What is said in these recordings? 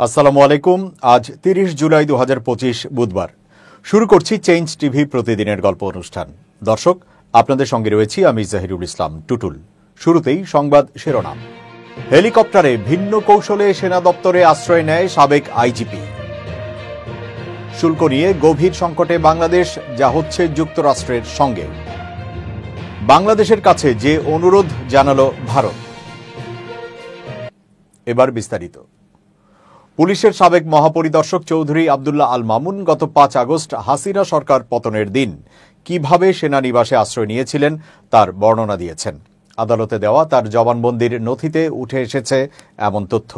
আসসালামু আলাইকুম। আজ ৩০ জুলাই ২০২৫ বুধবার। শুরু করছি চেঞ্জ টিভি প্রতিদিনের গল্প অনুষ্ঠান। দর্শক, আপনাদের সঙ্গে রয়েছি আমি জাহিরুল ইসলাম টুটুল। শুরুতেই সংবাদ শিরোনাম। হেলিকপ্টারে ভিন্ন কৌশলে সেনা দপ্তরে আশ্রয় নেয় সাবেক আইজিপি। শুল্ক নিয়ে গভীর সংকটে বাংলাদেশ, যা হচ্ছে যুক্তরাষ্ট্রের সঙ্গে। বাংলাদেশের কাছে যে অনুরোধ জানালো ভারত। এবার বিস্তারিত। পুলিশের সাবেক মহাপরিদর্শক চৌধুরী আবদুল্লাহ আল মামুন গত ৫ আগস্ট হাসিনা সরকার পতনের দিন কিভাবে সেনানিবাসে আশ্রয় নিয়েছিলেন তার বর্ণনা দিয়েছেন। আদালতে দেওয়া তার জবানবন্দির নথিতে উঠে এসেছে এমন তথ্য।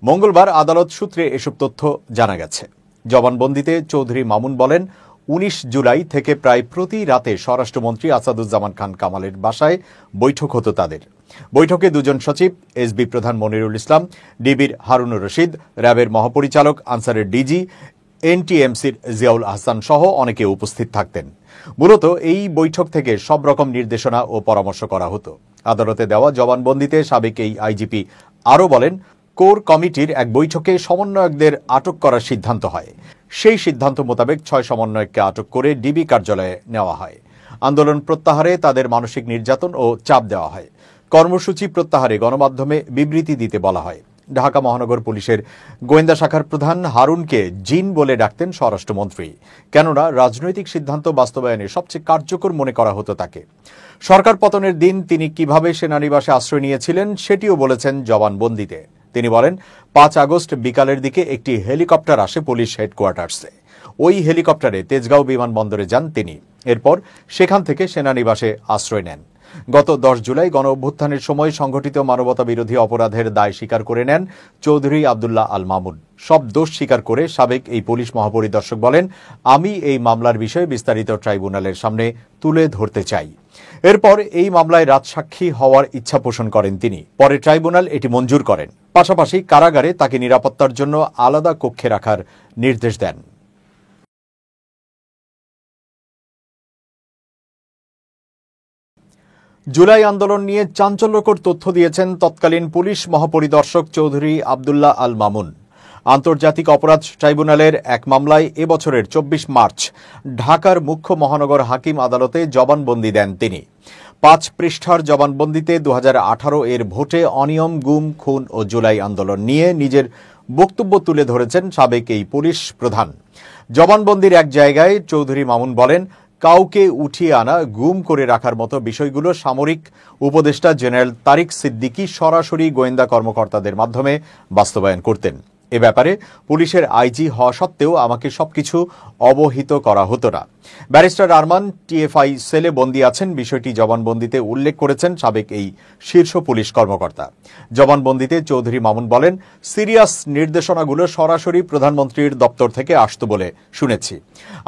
মঙ্গলবার আদালত সূত্রে এসব তথ্য জানা গেছে। জবানবন্দিতে চৌধুরী মামুন বলেন, ১৯ জুলাই থেকে প্রায় প্রতি রাতে স্বরাষ্ট্রমন্ত্রী আসাদুজ্জামান খান কামালের বাসায় বৈঠক হতো তাদের। বৈঠকে দুজন সচিব, এসবি প্রধান মনিরুল ইসলাম, ডিবির হারুনুর রশিদ, র্যাবের মহাপরিচালক, আনসারের ডিজি, এনটিএমসির জিয়াউল আহসান সহ অনেকে উপস্থিত থাকতেন। মূলত এই বৈঠক থেকে সব রকম নির্দেশনা ও পরামর্শ করা হতো। আদালতে দেওয়া জবানবন্দিতে সাবেক এই আইজিপি আরও বলেন, কোর কমিটির এক বৈঠকে সমন্বয়কদের আটক করার সিদ্ধান্ত হয়। সেই সিদ্ধান্ত মোতাবেক ৬ সমন্বয়ককে আটক করে ডিবি কার্যালয়ে নেওয়া হয়। আন্দোলন প্রত্যাহারে তাদের মানসিক নির্যাতন ও চাপ দেওয়া হয়। কর্মসূচি প্রত্যাহারে গণমাধ্যমে বিবৃতি দিতে বলা হয়। ঢাকা মহানগর পুলিশের গোয়েন্দা শাখার প্রধান হারুনকে জিন বলে ডাকতেন স্বরাষ্ট্রমন্ত্রী, কেননা রাজনৈতিক সিদ্ধান্ত বাস্তবায়নে সবচেয়ে কার্যকর মনে করা হতো তাকে। সরকার পতনের দিন তিনি কিভাবে সেনানিবাসে আশ্রয় নিয়েছিলেন সেটিও বলেছেন জবানবন্দিতে। তিনি বলেন, ৫ আগস্ট বিকালের দিকে একটি হেলিকপ্টার আসে পুলিশ হেডকোয়ার্টার্সে। ওই হেলিকপ্টারে তেজগাঁও বিমানবন্দরে যান তিনি। এরপর সেখান থেকে সেনানিবাসে আশ্রয় নেন। গত ১০ জুলাই গণ অভ্যুত্থানের সময় সংঘটিত মানবতা বিরোধী অপরাধের দায় স্বীকার করে নেন চৌধুরী আবদুল্লাহ আল মামুন। সব দোষ স্বীকার করে সাবেক এই পুলিশ মহাপরিদর্শক বলেন, আমি এই মামলার বিষয়ে বিস্তারিত ট্রাইব্যুনালের সামনে তুলে ধরতে চাই। এরপর এই মামলায় রাজসাক্ষী হওয়ার ইচ্ছা পোষণ করেন তিনি। পরে ট্রাইব্যুনাল এটি মঞ্জুর করেন। পাশাপাশি কারাগারে তাকে নিরাপত্তার জন্য আলাদা কক্ষে রাখার নির্দেশ দেন। জুলাই আন্দোলন নিয়ে চাঞ্চল্যকর তথ্য দিয়েছেন তৎকালীন পুলিশ মহাপরিদর্শক চৌধুরী আবদুল্লাহ আল মামুন। আন্তর্জাতিক অপরাধ ট্রাইব্যুনালের এক মামলায় এবছরের ২৪ মার্চ ঢাকার মুখ্য মহানগর হাকিম আদালতে জবানবন্দি দেন তিনি। ৫ পৃষ্ঠার জবানবন্দিতে ২০১৮ এর ভোটে অনিয়ম, গুম, খুন ও জুলাই আন্দোলন নিয়ে নিজের বক্তব্য তুলে ধরেছেন সাবেক এই পুলিশ প্রধান। জবানবন্দির এক জায়গায় চৌধুরী মামুন বলেন, কাউকে উঠিয়ে আনা, গুম করে রাখার মতো বিষয়গুলো সামরিক উপদেষ্টা জেনারেল তারিক সিদ্দিকী সরাসরি গোয়েন্দা কর্মকর্তাদের মাধ্যমে বাস্তবায়ন করতেন। এ ব্যাপারে পুলিশের আইজি হওয়া সত্ত্বেও আমাকে সবকিছু অবহিত করা হতো না। ব্যারিস্টার আরমান টিএফআই সেলে বন্দী আছেন, বিষয়টি জবানবন্দিতে উল্লেখ করেছেন সাবেক এই শীর্ষ পুলিশ কর্মকর্তা। জবানবন্দিতে চৌধুরী মামুন বলেন, সিরিয়াস নির্দেশনাগুলো সরাসরি প্রধানমন্ত্রীর দপ্তর থেকে আসতো বলে শুনেছি।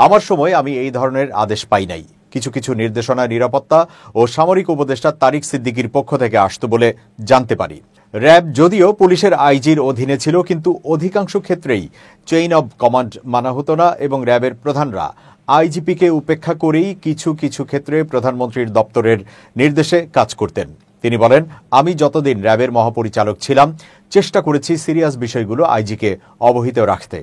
আমার সময় আমি এই ধরনের আদেশ পাই নাই। কিছু কিছু নির্দেশনা নিরাপত্তা ও সামরিক উপদেষ্টা তারিক সিদ্দিকীর পক্ষ থেকে আসতো বলে জানতে পারি। র্যাব যদিও পুলিশের আইজির অধীনে ছিল, কিন্তু অধিকাংশ ক্ষেত্রেই চেইন অব কমান্ড মানা হতো না এবং র্যাবের প্রধানরা আইজিপিকে উপেক্ষা করেই কিছু কিছু ক্ষেত্রে প্রধানমন্ত্রীর দপ্তরের নির্দেশে কাজ করতেন। তিনি বলেন, আমি যতদিন র্যাবের মহাপরিচালক ছিলাম চেষ্টা করেছি সিরিয়াস বিষয়গুলো আইজিকে অবহিত রাখতে।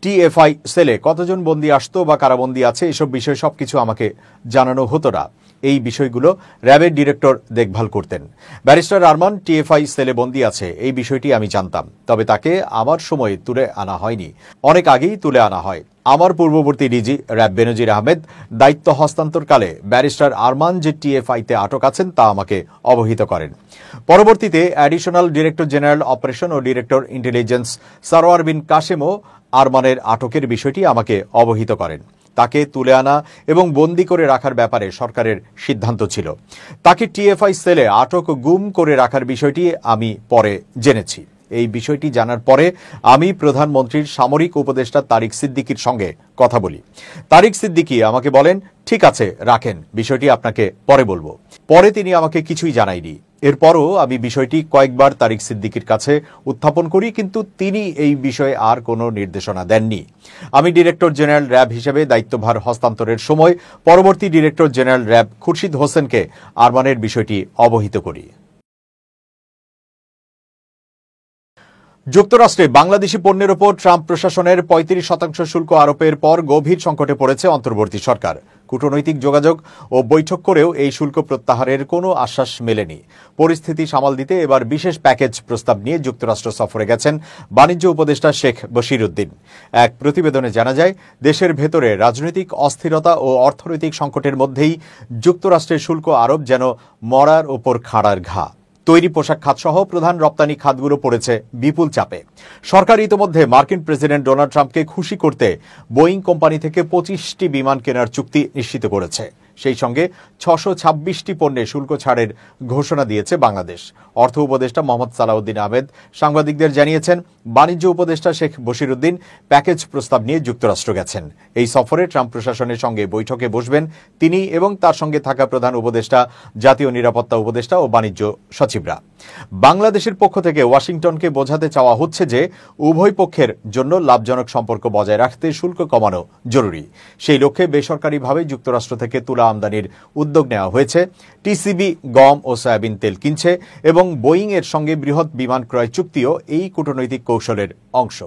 টিএফআই সেলে কতজন বন্দী আসতো বা কারাবন্দী আছে এসব বিষয় সবকিছু আমাকে জানানো হতো না। এই বিষয়গুলো র্যাবের ডিরেক্টর দেখভাল করতেন। ব্যারিস্টার আরমান টিএফআই সেলে বন্দী আছে, এই বিষয়টি আমি জানতাম, তবে তাকে আমার সময়ে তুলে আনা হয়নি, অনেক আগেই তুলে আনা হয়। আমার পূর্ববর্তী ডিজি র্যাব বেনজির আহমেদ দায়িত্ব হস্তান্তরকালে ব্যারিস্টার আরমান যে টিএফআইতে আটক আছেন তা আমাকে অবহিত করেন। পরবর্তীতে অ্যাডিশনাল ডিরেক্টর জেনারেল অপারেশন ও ডিরেক্টর ইন্টেলিজেন্স সারোয়ার বিন কাশেমও আরমানের আটকের বিষয়টি আমাকে অবহিত করেন। তাকে তুলে আনা এবং বন্দী করে রাখার ব্যাপারে সরকারের সিদ্ধান্ত ছিল। তাকে টিএফআই সেলে আটক, গুম করে রাখার বিষয়টি আমি পরে জেনেছি। এই বিষয়টি জানার পরে আমি প্রধানমন্ত্রীর সামরিক উপদেষ্টা তারিক সিদ্দিকীর সঙ্গে কথা বলি। তারিক সিদ্দিকী আমাকে বলেন, ঠিক আছে রাখেন, বিষয়টি আপনাকে পরে বলবো। পরে তিনি আমাকে কিছুই জানায়নি। এরপরও আমি বিষয়টি কয়েকবার তারিক সিদ্দিকীর কাছে উত্থাপন করি, কিন্তু তিনি এই বিষয়ে আর কোনো নির্দেশনা দেননি। আমি ডিরেক্টর জেনারেল র্যাব হিসেবে দায়িত্বভার হস্তান্তরের সময় পরবর্তী ডিরেক্টর জেনারেল র্যাব খুরশিদ হোসেনকে আরমানের বিষয়টি অবহিত করি। যুক্তরাষ্ট্রে বাংলাদেশি পণ্যের ওপর ট্রাম্প প্রশাসনের ৩৫% শুল্ক আরোপের পর গভীর সংকটে পড়েছে অন্তর্বর্তী সরকার। কূটনৈতিক যোগাযোগ ও বৈঠক করেও এই শুল্ক প্রত্যাহারের কোনো আশ্বাস মেলেনি। পরিস্থিতি সামাল দিতে এবার বিশেষ প্যাকেজ প্রস্তাব নিয়ে যুক্তরাষ্ট্র সফরে গেছেন বাণিজ্য উপদেষ্টা শেখ বশিরউদ্দিন। এক প্রতিবেদনে জানা যায়, দেশের ভেতরে রাজনৈতিক অস্থিরতা ও অর্থনৈতিক সংকটের মধ্যেই যুক্তরাষ্ট্রের শুল্ক আরোপ যেন মরার ওপর খাড়ার ঘা। তৈরি পোশাক খাতসহ প্রধান রপ্তানি খাতগুলো পড়েছে বিপুল চাপে। সরকার ইতোমধ্যে মার্কিন প্রেসিডেন্ট ডোনাল্ড ট্রাম্পকে খুশি করতে বোয়িং কোম্পানি থেকে ২৫টি বিমান কেনার চুক্তি নিশ্চিত করেছে। সেই সঙ্গে ৬২৬টি পণ্যে শুল্ক ছাড়ের ঘোষণা দিয়েছে বাংলাদেশ। অর্থ উপদেষ্টা মোহাম্মদ সালাউদ্দিন আহমেদ সাংবাদিকদের জানিয়েছেন, বাণিজ্য উপদেষ্টা শেখ বশিরউদ্দিন প্যাকেজ প্রস্তাব নিয়ে যুক্তরাষ্ট্র গেছেন। এই সফরে ট্রাম্প প্রশাসনের সঙ্গে বৈঠকে বসবেন তিনি এবং তার সঙ্গে থাকা প্রধান উপদেষ্টা, জাতীয় নিরাপত্তা উপদেষ্টা ও বাণিজ্য সচিবরা। বাংলাদেশের পক্ষ থেকে ওয়াশিংটনকে বোঝাতে চাওয়া হচ্ছে যে উভয় পক্ষের জন্য লাভজনক সম্পর্ক বজায় রাখতে শুল্ক কমানো জরুরি। সেই লক্ষ্যে বেসরকারিভাবে যুক্তরাষ্ট্র থেকে তুলা আমদানির উদ্যোগ নেওয়া হয়েছে। টিসিবি গম ও সয়াবিন তেল কিনছে এবং বোয়িং এর সঙ্গে বৃহৎ বিমান ক্রয় চুক্তিও এই কূটনৈতিক কৌশলের অংশ।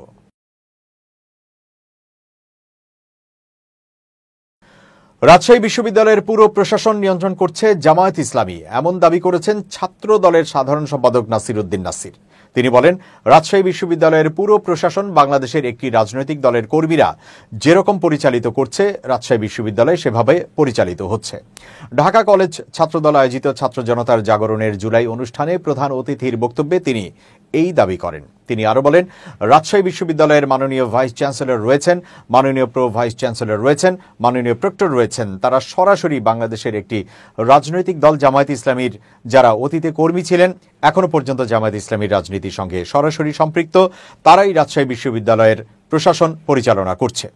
রাজশাহী বিশ্ববিদ্যালয়ের পুরো প্রশাসন নিয়ন্ত্রণ করছে জামায়াত ইসলামী, এমন দাবি করেছেন ছাত্র দলের সাধারণ সম্পাদক নাসির উদ্দিন নাসির। তিনি বলেন, রাজশাহী বিশ্ববিদ্যালয়ের পুরো প্রশাসন বাংলাদেশের একটি রাজনৈতিক দলের কর্মীরা যেরকম পরিচালিত করছে, রাজশাহী বিশ্ববিদ্যালয় সেভাবে পরিচালিত হচ্ছে। ঢাকা কলেজ ছাত্রদল আয়োজিত ছাত্র জনতার জাগরণের জুলাই অনুষ্ঠানে প্রধান অতিথির বক্তব্যে তিনি এই দাবি করেন। তিনি আরো বলেন, রাজশাহী বিশ্ববিদ্যালয়ের মাননীয় ভাইস চ্যান্সেলর রয়েছেন, মাননীয় প্রো ভাইস চ্যান্সেলর রয়েছেন, মাননীয় প্রক্টর রয়েছেন। তারা সরাসরি বাংলাদেশের একটি রাজনৈতিক দল জামায়াত ইসলামীর, যারা অতীতে কর্মী ছিলেন, এখনো পর্যন্ত জামায়াত ইসলামীর রাজনীতির সঙ্গে সরাসরি সম্পৃক্ত, তারাই রাজশাহী বিশ্ববিদ্যালয়ের প্রশাসন পরিচালনা করছে।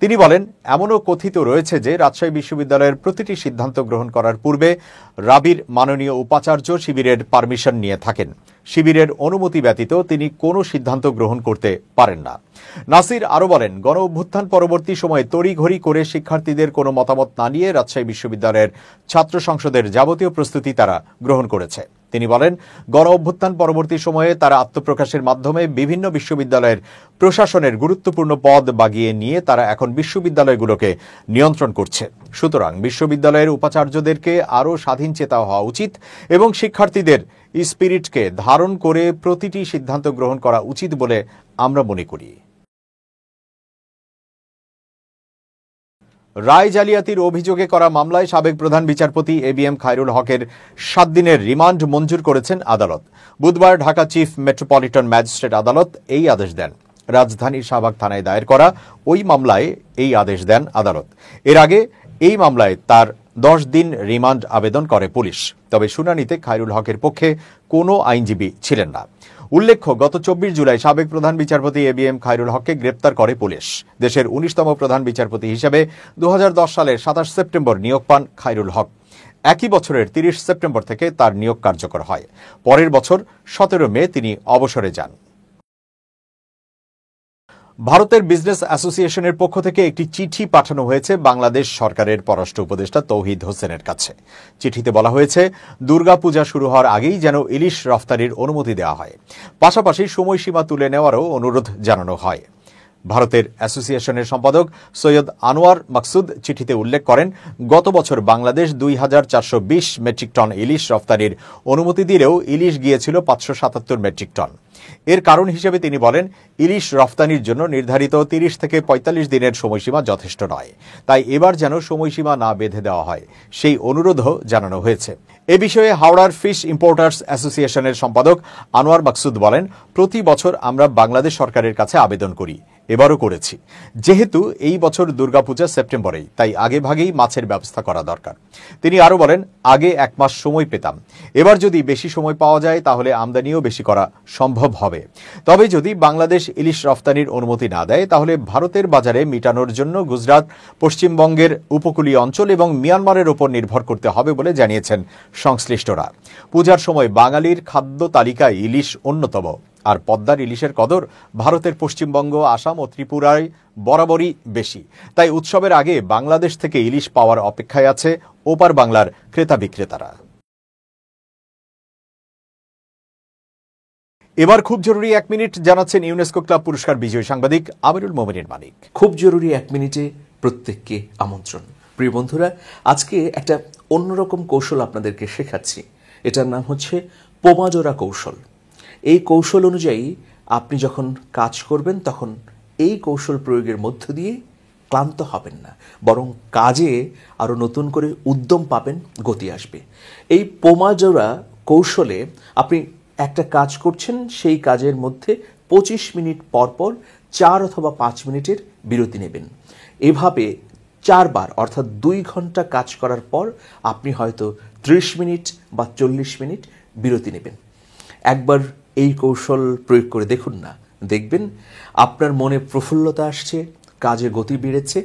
তিনি বলেন, এমনও কথিত রয়েছে যে রাজশাহী বিশ্ববিদ্যালয়ের প্রতিটি সিদ্ধান্ত গ্রহণ করার পূর্বে রাবির মাননীয় উপাচার্য শিবিরের পারমিশন নিয়ে থাকেন। শিবিরের অনুমতি ব্যতীত তিনি কোনো সিদ্ধান্ত গ্রহণ করতে পারেন না। নাসির আরো বলেন, গণ অভ্যুত্থান পরবর্তী সময়ে তড়িঘড়ি করে শিক্ষার্থীদের কোনো মতামত না নিয়ে রাজশাহী বিশ্ববিদ্যালয়ের ছাত্র সংসদের যাবতীয় প্রস্তুতি তারা গ্রহণ করেছে। তিনি বলেন, গণ অভ্যুত্থান পরবর্তী সময়ে তারা আত্মপ্রকাশের মাধ্যমে বিভিন্ন বিশ্ববিদ্যালয়ের প্রশাসনের গুরুত্বপূর্ণ পদ বাগিয়ে নিয়ে তারা এখন বিশ্ববিদ্যালয়গুলোকে নিয়ন্ত্রণ করছে। সুতরাং বিশ্ববিদ্যালয়ের উপাচার্যদেরকে আরও স্বাধীন চেতা হওয়া উচিত এবং শিক্ষার্থীদের স্পিরিটকে ধারণ করে প্রতিটি সিদ্ধান্ত গ্রহণ করা উচিত বলে আমরা মনে করি। রায় জালিয়াতির অভিযোগে করা মামলায় সাবেক প্রধান বিচারপতি এবিএম খায়রুল হকের 7 দিনের রিমান্ড মঞ্জুর করেছেন আদালত। বুধবার ঢাকা চিফ মেট্রোপলিটন ম্যাজিস্ট্রেট আদালত এই আদেশ দেন। রাজধানীর শাহবাগ থানায় দায়ের করা ওই মামলায় এই আদেশ দেন আদালত। এর আগে এই মামলায় তার 10 দিন রিমান্ড আবেদন করে পুলিশ। তবে শুনানিতে খায়রুল হকের পক্ষে কোনো আইনজীবী ছিলেন না। উল্লেখ্য, গত 24 জুলাই সাবেক প্রধান বিচারপতি এবিএম খায়রুল হককে গ্রেপ্তার করে পুলিশ। দেশের 19তম প্রধান বিচারপতি হিসেবে 2010 সালের 27 সেপ্টেম্বর নিয়োগ পান খায়রুল হক। একই বছরের 30 সেপ্টেম্বর থেকে তার নিয়োগ কার্যকর হয়। পরের বছর 17 মে তিনি অবসরে যান। ভারতের বিজনেস অ্যাসোসিয়েশনের পক্ষ থেকে একটি চিঠি পাঠানো হয়েছে বাংলাদেশ সরকারের পররাষ্ট্র উপদেষ্টা তৌহিদ হোসেনের কাছে। চিঠিতে বলা হয়েছে, দুর্গাপূজা শুরু হওয়ার আগেই যেন ইলিশ রফতানির অনুমতি দেওয়া হয়, পাশাপাশি সময়সীমা তুলে নেওয়ারও অনুরোধ জানানো হয়। ভারতের অ্যাসোসিয়েশনের সম্পাদক সৈয়দ আনোয়ার মাকসুদ চিঠিতে উল্লেখ করেন, গত বছর বাংলাদেশ 2420 মেট্রিক টন ইলিশ রফতানির অনুমতি দিলেও ইলিশ গিয়েছিল 577 মেট্রিক টন। এর কারণ হিসেবে তিনি বলেন, ইলিশ রফতানির জন্য নির্ধারিত 30 থেকে 45 দিনের সময়সীমা যথেষ্ট নয়, তাই এবার যেন সময়সীমা না বেঁধে দেওয়া হয়, সেই অনুরোধও জানানো হয়েছে। এ বিষয়ে হাওড়ার ফিশ ইম্পোর্টার্স অ্যাসোসিয়েশনের সম্পাদক আনোয়ার মাকসুদ বলেন, প্রতি বছর আমরা বাংলাদেশ সরকারের কাছে আবেদন করি, এবারও করেছি। যেহেতু এই বছর দুর্গাপূজা সেপ্টেম্বরেই, তাই আগেভাগেই মাছের ব্যবস্থা করা দরকার। তিনি আরো বলেন, আগে 1 মাস সময় পেতাম, এবার যদি বেশি সময় পাওয়া যায় তাহলে আমদানিও বেশি করা সম্ভব হবে। তবে যদি বাংলাদেশ ইলিশ রফতানির অনুমতি না দেয় তাহলে ভারতের বাজারে মিটানোর জন্য গুজরাট, পশ্চিমবঙ্গের উপকূলীয় অঞ্চল এবং মিয়ানমারের ওপর নির্ভর করতে হবে বলে জানিয়েছেন সংশ্লিষ্টরা। পূজার সময় বাঙালির খাদ্য তালিকায় ইলিশ অন্যতম, আর পদ্মার ইলিশের কদর ভারতের পশ্চিমবঙ্গ, আসাম ও ত্রিপুরায় বরাবরই বেশি। তাই উৎসবের আগে বাংলাদেশ থেকে ইলিশ পাওয়ার অপেক্ষায় আছে ওপার বাংলার ক্রেতা বিক্রেতারা। এবার খুব জরুরি 1 মিনিট জানাচ্ছেন ইউনেস্কো ক্লাব পুরস্কার বিজয়ী সাংবাদিক আমিরুল মোমিনিন মানিক। খুব জরুরি 1 মিনিটে প্রত্যেককে আমন্ত্রণ। প্রিয় বন্ধুরা, আজকে একটা অন্যরকম কৌশল আপনাদেরকে শেখাচ্ছি। এটার নাম হচ্ছে পোমাজোরা কৌশল। এই কৌশল অনুযায়ী আপনি যখন কাজ করবেন তখন এই কৌশল প্রয়োগের মধ্য দিয়ে ক্লান্ত হবেন না, বরং কাজে আরও নতুন করে উদ্যম পাবেন, গতি আসবে। এই পোমাজোরা কৌশলে আপনি একটা কাজ করছেন, সেই কাজের মধ্যে 25 মিনিট পর পর 4 অথবা 5 মিনিটের বিরতি নেবেন। এভাবে 4 বার অর্থাৎ 2 ঘন্টা কাজ করার পর আপনি হয়তো 30 মিনিট বা 40 মিনিট বিরতি নেবেন। একবার এই কৌশল প্রয়োগ করে দেখুন না, দেখবেন আপনার মনে প্রফুল্লতা আসছে, কাজে গতি বেড়েছে,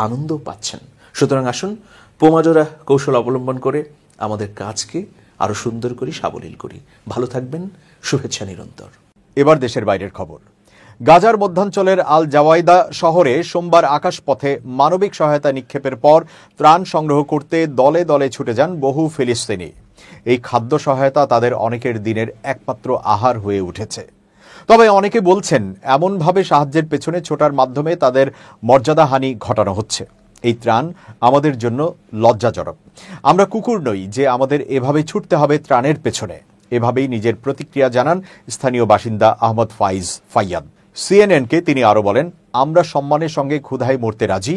আনন্দও পাচ্ছেন। সুতরাং আসুন পোমাজোরা কৌশল অবলম্বন করে আমাদের কাজকে আরো সুন্দর করি, সাবলীল করি। ভালো থাকবেন, শুভেচ্ছা নিরন্তর। এবার দেশের বাইরের খবর। গাজার মধ্যাঞ্চলের আল জাওয়াইদা শহরে সোমবার আকাশপথে মানবিক সহায়তা নিক্ষেপের পর ত্রাণ সংগ্রহ করতে দলে দলে ছুটে যান বহু ফিলিস্তিনি। এই খাদ্য সহায়তা তাদের অনেকের দিনের একমাত্র আহার হয়ে উঠেছে। তবে অনেকে বলছেন এমনভাবে সাহায্যের পেছনে ছোটার মাধ্যমে তাদের মর্যাদাহানি ঘটানো হচ্ছে। এই ত্রাণ আমাদের জন্য লজ্জাজনক। আমরা কুকুর নই যে আমাদের এভাবে ছুটতে হবে ত্রাণের পেছনে। এভাবেই নিজের প্রতিক্রিয়া জানান স্থানীয় বাসিন্দা আহমদ ফাইয়াদ। সিএনএনকে তিনি আরও বলেন, আমরা সম্মানের সঙ্গে ক্ষুধায় মরতে রাজি,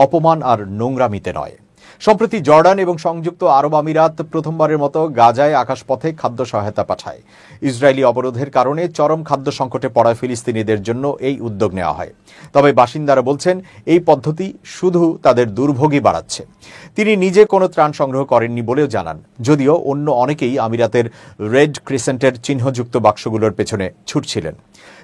অপমান আর নোংরামিতে নয়। সম্প্রতি জর্ডান এবং সংযুক্ত আরব আমিরাত প্রথমবারের মতো গাজায় আকাশপথে খাদ্য সহায়তা পাঠায়। ইসরায়েলি অবরোধের কারণে চরম খাদ্য সংকটে পড়া ফিলিস্তিনিদের জন্য এই উদ্যোগ নেওয়া হয়। তবে বাসিন্দারা বলছেন এই পদ্ধতি শুধু তাদের দুর্ভোগই বাড়াচ্ছে। তিনি নিজে কোনো ত্রাণ সংগ্রহ করেননি বলেও জানান, যদিও অন্য অনেকেই আমিরাতের রেড ক্রিসেন্টের চিহ্নযুক্ত বাক্সগুলোর পেছনে ছুটছিলেন।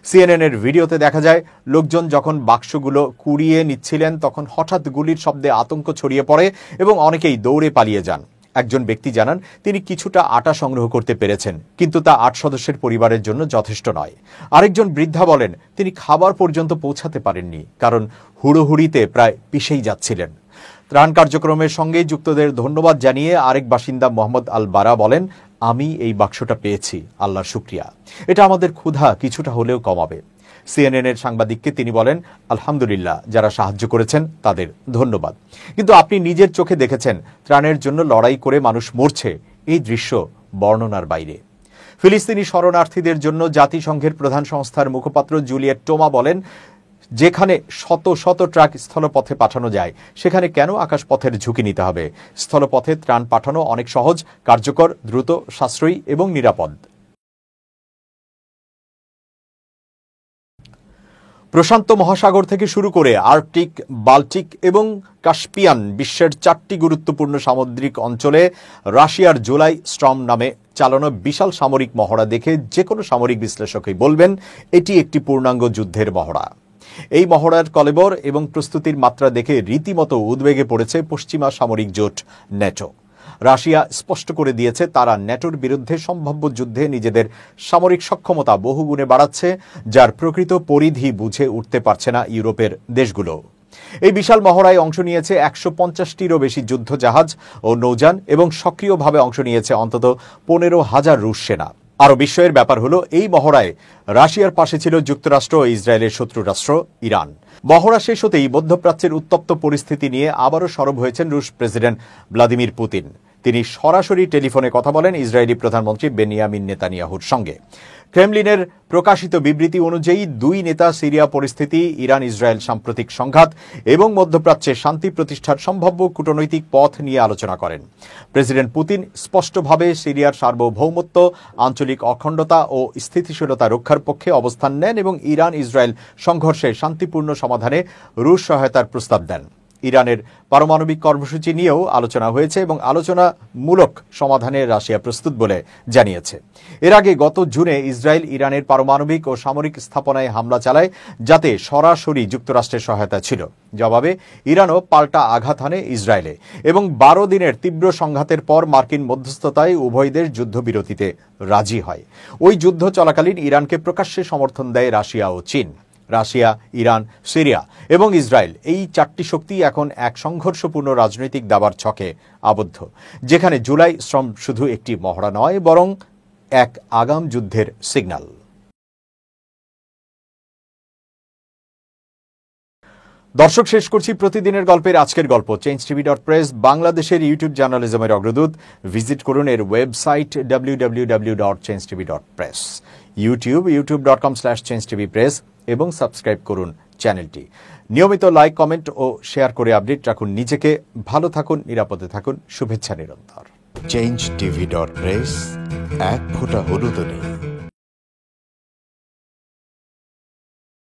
সিএনএনের ভিডিওতে দেখা যায় লোকজন যখন বাক্সগুলো কুড়িয়ে নিচ্ছিলেন তখন হঠাৎ গুলির শব্দে আতঙ্ক ছড়িয়ে পড়ে এবং অনেকেই দৌড়ে পালিয়ে যান। একজন ব্যক্তি জানান তিনি কিছুটা আটা সংগ্রহ করতে পেরেছেন, কিন্তু তা 8 সদস্যের পরিবারের জন্য যথেষ্ট নয়। আরেকজন বৃদ্ধা বলেন তিনি খাবার পর্যন্ত পৌঁছাতে পারেননি, কারণ হুড়োহুড়িতে প্রায় পিষেই যাচ্ছিলেন। ত্রাণ কার্যক্রমের সঙ্গে যুক্তদের ধন্যবাদ জানিয়ে আরেক বাসিন্দা মোহাম্মদ আল বারা বলেন, আমি এই বাক্সটা পেয়েছি, আল্লাহর শুকরিয়া। এটা আমাদের ক্ষুধা কিছুটা হলেও কমাবে। সিএনএনের সাংবাদিককে তিনি বলেন, আলহামদুলিল্লাহ, যারা সাহায্য করেছেন তাদের ধন্যবাদ। কিন্তু আপনি নিজের চোখে দেখেছেন ত্রাণের জন্য লড়াই করে মানুষ মরছে, এই দৃশ্য বর্ণনার বাইরে। ফিলিস্তিনি শরণার্থীদের জন্য জাতিসংঘের প্রধান সংস্থার মুখপাত্র জুলিয়েট টোমা বলেন, যেখানে শত শত ট্রাক স্থলপথে পাঠানো যায় সেখানে কেন আকাশপথের ঝুঁকি নিতে হবে? স্থলপথে ত্রাণ পাঠানো অনেক সহজ, কার্যকর, দ্রুত, সাশ্রয়ী এবং নিরাপদ। প্রশান্ত মহাসাগর থেকে শুরু করে আর্কটিক, বাল্টিক এবং কাস্পিয়ান বিশ্বের 4টি গুরুত্বপূর্ণ সামুদ্রিক অঞ্চলে রাশিয়ার জুলাই স্টর্ম নামে চালানো বিশাল সামরিক মহড়া দেখে যে কোনো সামরিক বিশ্লেষকই বলবেন এটি একটি পূর্ণাঙ্গ যুদ্ধের মহড়া। এই মহড়ার কলেবর এবং প্রস্তুতির মাত্রা দেখে রীতিমতো উদ্বেগে পড়েছে পশ্চিমা সামরিক জোট ন্যাটো। রাশিয়া স্পষ্ট করে দিয়েছে তারা ন্যাটোর বিরুদ্ধে সম্ভাব্য যুদ্ধে নিজেদের সামরিক সক্ষমতা বহুগুণে বাড়াচ্ছে, যার প্রকৃত পরিধি বুঝে উঠতে পারছে না ইউরোপের দেশগুলো। এই বিশাল মহড়ায় অংশ নিয়েছে 150টিরও বেশি যুদ্ধ জাহাজ ও নৌযান এবং সক্রিয়ভাবে অংশ নিয়েছে অন্তত 15,000 রুশ সেনা। আরও বিস্ময়ের ব্যাপার হলো এই মহড়ায় রাশিয়ার পাশে ছিল যুক্তরাষ্ট্র ও ইসরায়েলের শত্রু রাষ্ট্র ইরান। মহড়া শেষ হতেই মধ্যপ্রাচ্যের উত্তপ্ত পরিস্থিতি নিয়ে আবারও সরব হয়েছেন রুশ প্রেসিডেন্ট ভ্লাদিমির পুতিন। তিনি সরাসরি টেলিফোনে কথা বলেন ইসরায়েলি প্রধানমন্ত্রী বেনিয়ামিন নেতানিয়াহুর সঙ্গে। ক্রেমলিনের প্রকাশিত বিবৃতি অনুযায়ী দুই নেতা সিরিয়া পরিস্থিতি, ইরান ইসরায়েল সাম্প্রতিক সংঘাত এবং মধ্যপ্রাচ্যে শান্তি প্রতিষ্ঠার সম্ভাব্য কূটনৈতিক পথ নিয়ে আলোচনা করেন। প্রেসিডেন্ট পুতিন স্পষ্টভাবে সিরিয়ার সার্বভৌমত্ব, আঞ্চলিক অখণ্ডতা ও স্থিতিশীলতা রক্ষার পক্ষে অবস্থান নেন এবং ইরান ইসরায়েল সংঘর্ষে শান্তিপূর্ণ সমাধানে রুশ সহায়তার প্রস্তাব দেন। ইরানের পারমাণবিক কর্মসূচি নিয়েও আলোচনা হয়েছে এবং আলোচনামূলক সমাধানে রাশিয়া প্রস্তুত বলে জানিয়েছে। এর আগে গত জুনে ইসরায়েল ইরানের পারমাণবিক ও সামরিক স্থাপনায় হামলা চালায়, যাতে সরাসরি যুক্তরাষ্ট্রের সহায়তা ছিল। জবাবে ইরানও পাল্টা আঘাত হানে ইসরায়েলে এবং 12 দিনের তীব্র সংঘাতের পর মার্কিন মধ্যস্থতায় উভয় দেশ যুদ্ধবিরতিতে রাজি হয়। ওই যুদ্ধ চলাকালীন ইরানকে প্রকাশ্যে সমর্থন দেয় রাশিয়া ও চীন। রাশিয়া, ইরান, সিরিয়া এবং ইসরায়েল, এই 4টি শক্তি এখন এক সংঘর্ষপূর্ণ রাজনৈতিক দাবার ছকে আবদ্ধ, যেখানে জুলাই স্টর্ম শুধু একটি মহড়া নয়, বরং এক আগাম যুদ্ধের সিগন্যাল। দর্শক, শেষ করছি প্রতিদিনের গল্পের আজকের গল্প। changetv.press বাংলাদেশের ইউটিউব জার্নালিজমের অগ্রদূত। ভিজিট করুন এর ওয়েবসাইট www.changetv.press, youtube.com/changetvpress এবং সাবস্ক্রাইব করুন চ্যানেলটি। নিয়মিত লাইক, কমেন্ট ও শেয়ার করে আপডেট রাখুন নিজেকে। ভালো থাকুন, নিরাপদে থাকুন। শুভেচ্ছা নিরন্তর। changetv.press, এক ফোঁটা হলুদও নেই।